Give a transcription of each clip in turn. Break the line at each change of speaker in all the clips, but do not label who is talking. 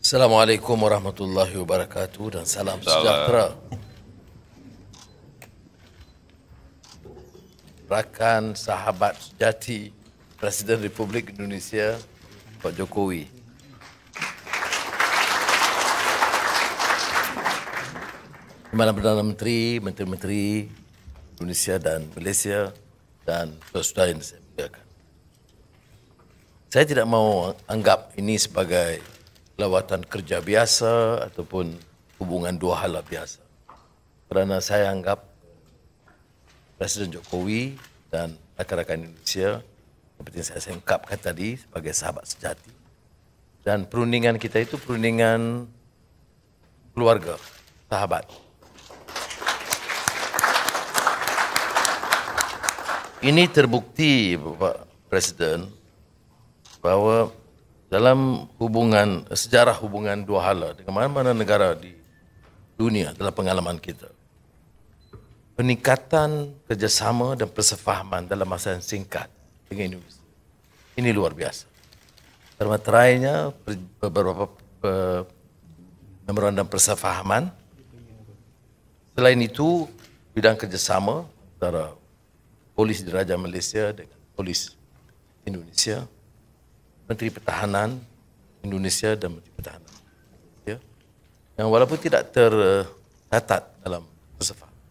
Assalamualaikum warahmatullahi wabarakatuh dan salam sejahtera. Rakan sahabat sejati Presiden Republik Indonesia Pak Jokowi. Kepala Perdana Menteri, Menteri-Menteri Indonesia dan Malaysia dan saudara yang saya muliakan. Saya tidak mau anggap ini sebagai lawatan kerja biasa ataupun hubungan dua hala biasa. Kerana saya anggap Presiden Jokowi dan rakan-rakan Indonesia seperti yang saya singkapkan tadi sebagai sahabat sejati. Dan perundingan kita itu perundingan keluarga, sahabat. Ini terbukti Bapak Presiden bahawa dalam hubungan, sejarah hubungan dua hala dengan mana-mana negara di dunia dalam pengalaman kita, peningkatan kerjasama dan persefahaman dalam masa yang singkat dengan Indonesia ini luar biasa. Termaterainya beberapa memorandum persefahaman. Selain itu, bidang kerjasama antara Polis Diraja Malaysia dengan Polis Indonesia, Menteri Pertahanan Indonesia dan Menteri Pertahanan Malaysia, yang walaupun tidak tercatat dalam persefahaman,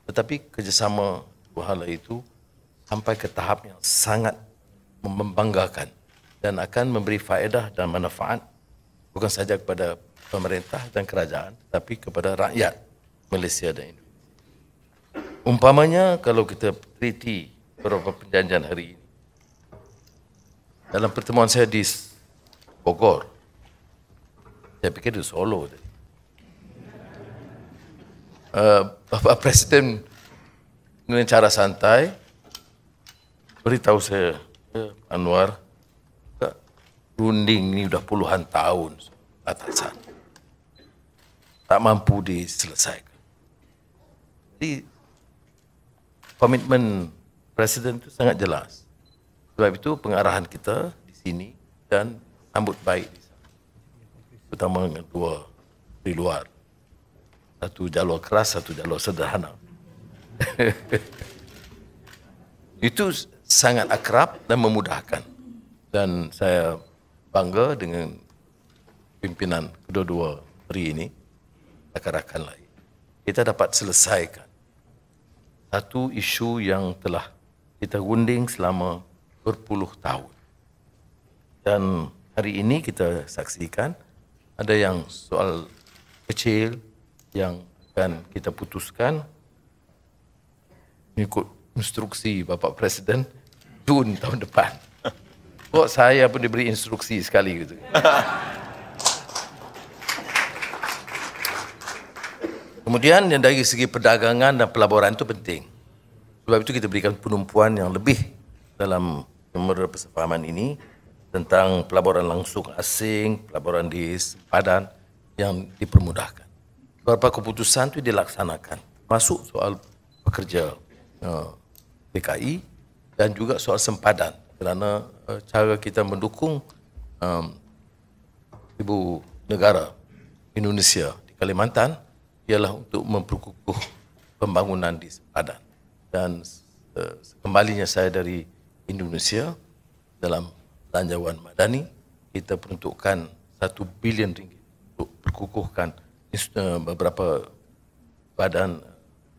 tetapi kerjasama dua hala itu sampai ke tahap yang sangat membanggakan dan akan memberi faedah dan manfaat bukan sahaja kepada pemerintah dan kerajaan, tetapi kepada rakyat Malaysia dan Indonesia. Umpamanya kalau kita teliti beberapa perjanjian hari ini, dalam pertemuan saya di Bogor, saya fikir di Solo tadi, Bapak Presiden dengan cara santai beritahu saya, Anwar, runding ini sudah puluhan tahun batasan, tak mampu diselesaikan. Jadi komitmen Presiden itu sangat jelas. Sebab itu pengarahan kita di sini dan sambut baik di sana. Terutama dengan dua di luar. Satu jalur keras, satu jalur sederhana. Itu sangat akrab dan memudahkan. Dan saya bangga dengan pimpinan kedua-dua hari ini, rakan-rakan lain. Kita dapat selesaikan satu isu yang telah kita gunding selama berpuluh tahun. Dan hari ini kita saksikan ada yang soal kecil yang akan kita putuskan mengikut instruksi Bapak Presiden Jun tahun depan. Kok saya pun diberi instruksi sekali gitu. Kemudian yang dari segi perdagangan dan pelaburan itu penting. Sebab itu kita berikan penumpuan yang lebih dalam memorandum persefahaman ini tentang pelaburan langsung asing, pelaburan di sempadan yang dipermudahkan. Beberapa keputusan itu dilaksanakan, masuk soal pekerja DKI dan juga soal sempadan, kerana cara kita mendukung ibu negara Indonesia di Kalimantan ialah untuk memperkukuh pembangunan di sempadan. Dan kembalinya saya dari Indonesia dalam belanjawan madani, kita peruntukkan 1 bilion ringgit untuk perkukuhkan beberapa badan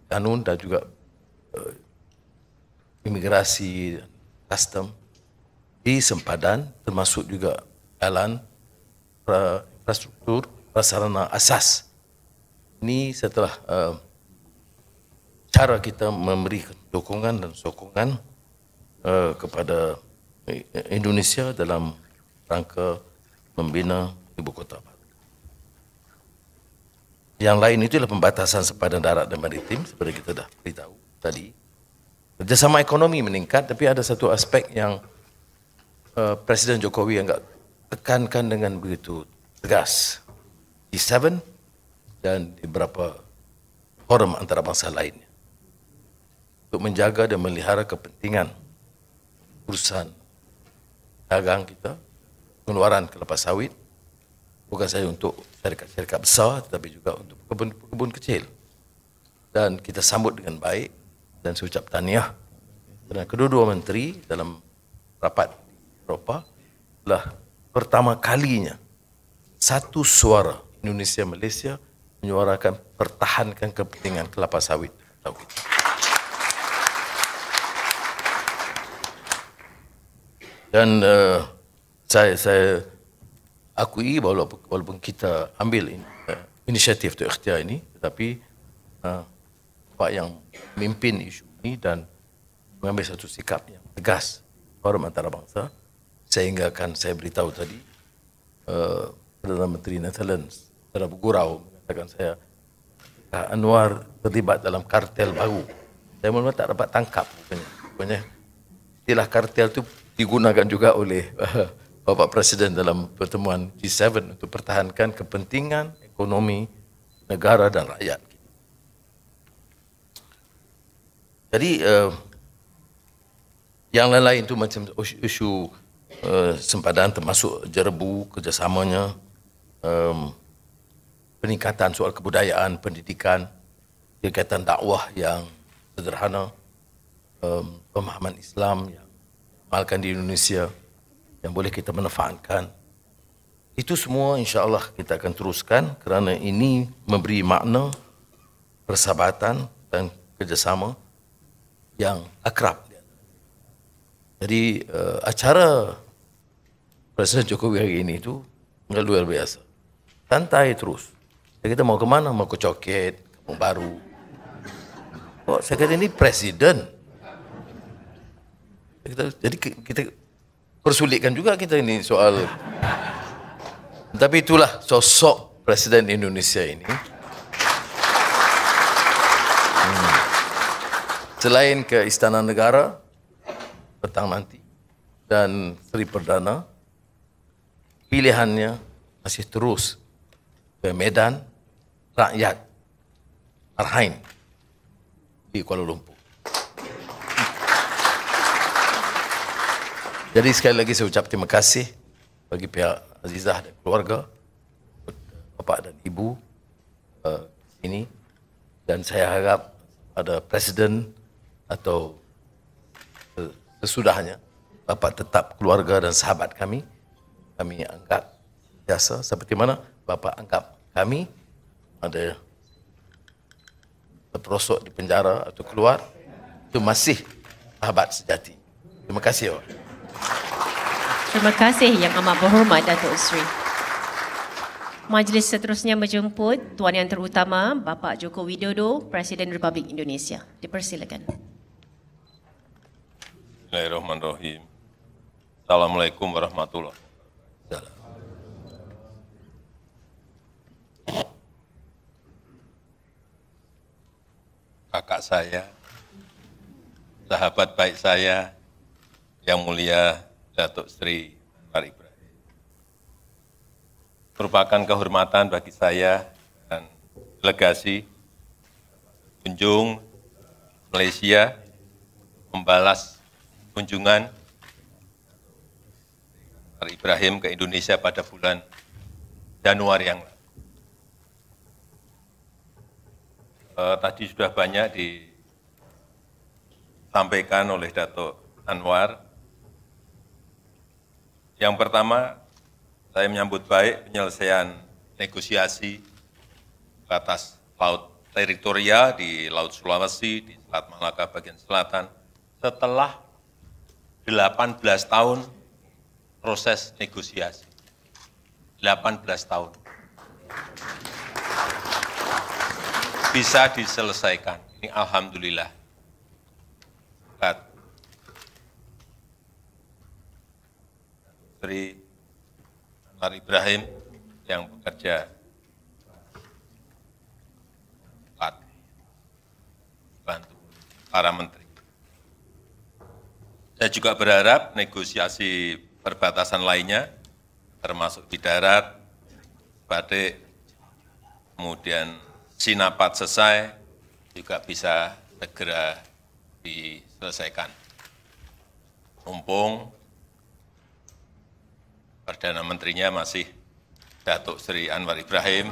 kanun dan juga imigrasi dan custom di sempadan, termasuk juga jalan, infrastruktur, prasarana asas. Ini setelah cara kita memberi dukungan dan sokongan kepada Indonesia dalam rangka membina ibu kota baru. Yang lain itu adalah pembatasan sempadan darat dan maritim seperti kita dah beritahu tadi. Kerjasama ekonomi meningkat, tapi ada satu aspek yang Presiden Jokowi agak tekankan dengan begitu tegas. G7 dan di beberapa forum antarabangsa lainnya untuk menjaga dan melihara kepentingan urusan dagang kita, pengeluaran kelapa sawit, bukan saja untuk syarikat-syarikat besar tetapi juga untuk pekebun kecil. Dan kita sambut dengan baik dan saya ucap tahniah kerana kedua-dua menteri dalam rapat di Eropah telah pertama kalinya satu suara Indonesia Malaysia menyuarakan pertahankan kepentingan kelapa sawit tahu kita. Dan saya akui walaupun kita ambil inisiatif untuk ikhtiar ini, tetapi Pak yang memimpin isu ini dan mengambil satu sikap yang tegas forum antarabangsa, sehingga akan saya beritahu tadi Perdana Menteri Netherlands secara bergurau mengatakan saya Anwar terlibat dalam kartel baru. Saya mula-mula tak dapat tangkap rupanya istilah kartel itu digunakan juga oleh Bapak Presiden dalam pertemuan G7 untuk pertahankan kepentingan ekonomi negara dan rakyat. Jadi yang lain-lain itu macam isu sempadan termasuk jerebu kerjasamanya, peningkatan soal kebudayaan, pendidikan, kegiatan dakwah yang sederhana, pemahaman Islam yang diamalkan di Indonesia yang boleh kita manfaatkan. Itu semua insya-Allah kita akan teruskan kerana ini memberi makna persahabatan dan kerjasama yang akrab. Jadi acara Presiden Jokowi hari ini itu luar biasa. Santai terus. Kita mau ke mana? Mau ke Coket, Kampung Baru. Oh, saya kata ini presiden. Jadi kita persulitkan juga kita ini soal. Tapi itulah sosok Presiden Indonesia ini. Selain ke Istana Negara petang nanti dan Seri Perdana, pilihannya masih terus ke Medan Rakyat Arhain di Kuala Lumpur. Jadi sekali lagi saya ucap terima kasih bagi pihak Azizah dan keluarga, Bapak dan Ibu ini, dan saya harap ada Presiden atau sesudahnya Bapak tetap keluarga dan sahabat kami anggap biasa seperti mana Bapak anggap kami ada terperosok di penjara atau keluar, itu masih sahabat sejati. Terima kasih.
Terima kasih Yang Amat Berhormat Datuk Seri. Majlis seterusnya menjemput Tuan Yang Terutama Bapak Joko Widodo, Presiden Republik Indonesia. Dipersilakan.
Bismillahirrahmanirrahim. Assalamualaikum warahmatullahi wabarakatuh. Kakak saya, sahabat baik saya, Yang Mulia Datuk Seri Anwar Ibrahim. Merupakan kehormatan bagi saya dan delegasi kunjung Malaysia membalas kunjungan Anwar Ibrahim ke Indonesia pada bulan Januari yang lalu. Tadi sudah banyak disampaikan oleh Datuk Anwar. Yang pertama, saya menyambut baik penyelesaian negosiasi batas laut teritorial di Laut Sulawesi, di Selat Malaka bagian selatan, setelah 18 tahun proses negosiasi. 18 tahun. Bisa diselesaikan. Ini alhamdulillah. Seri Anwar Ibrahim yang bekerja bantu para menteri. Saya juga berharap negosiasi perbatasan lainnya, termasuk di darat, Badik, kemudian Sinapat selesai, juga bisa segera diselesaikan. Mumpung Perdana Menterinya masih Datuk Sri Anwar Ibrahim,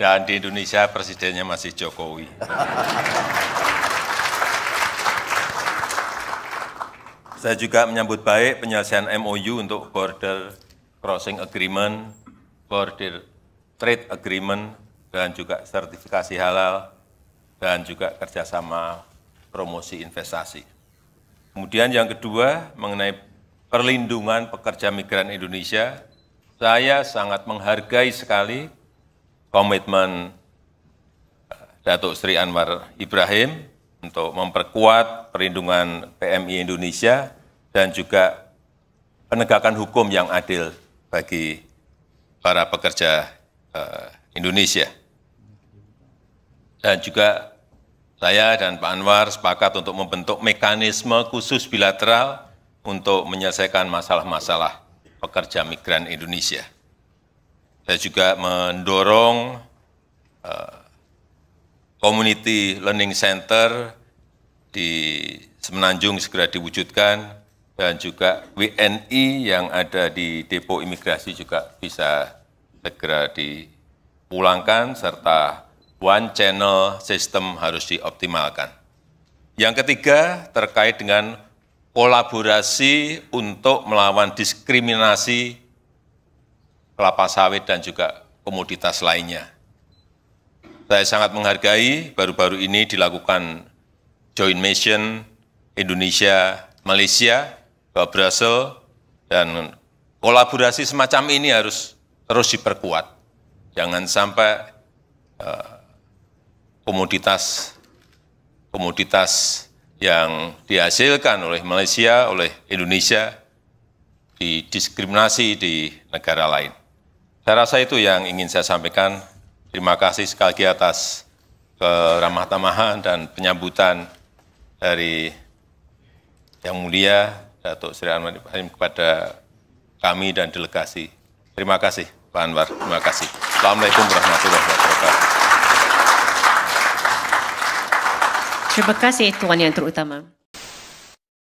dan di Indonesia presidennya masih Jokowi. Saya juga menyambut baik penyelesaian MOU untuk Border Crossing Agreement, Border Trade Agreement, dan juga sertifikasi halal, dan juga kerjasama promosi investasi. Kemudian yang kedua, mengenai perlindungan pekerja migran Indonesia, saya sangat menghargai sekali komitmen Datuk Sri Anwar Ibrahim untuk memperkuat perlindungan PMI Indonesia dan juga penegakan hukum yang adil bagi para pekerja Indonesia. Dan juga saya dan Pak Anwar sepakat untuk membentuk mekanisme khusus bilateral untuk menyelesaikan masalah-masalah pekerja migran Indonesia. Saya juga mendorong Community Learning Center di Semenanjung segera diwujudkan, dan juga WNI yang ada di depo imigrasi juga bisa segera dipulangkan, serta one channel system harus dioptimalkan. Yang ketiga, terkait dengan kolaborasi untuk melawan diskriminasi kelapa sawit dan juga komoditas lainnya. Saya sangat menghargai baru-baru ini dilakukan joint mission Indonesia-Malaysia ke Brussels, dan kolaborasi semacam ini harus terus diperkuat. Jangan sampai komoditas yang dihasilkan oleh Malaysia, oleh Indonesia, didiskriminasi di negara lain. Saya rasa itu yang ingin saya sampaikan. Terima kasih sekali lagi atas keramah tamahan dan penyambutan dari Yang Mulia Datuk Sri Anwar Ibrahim kepada kami dan delegasi. Terima kasih Pak Anwar, terima kasih. Assalamualaikum warahmatullahi wabarakatuh.
Terima kasih Tuan Yang Terutama.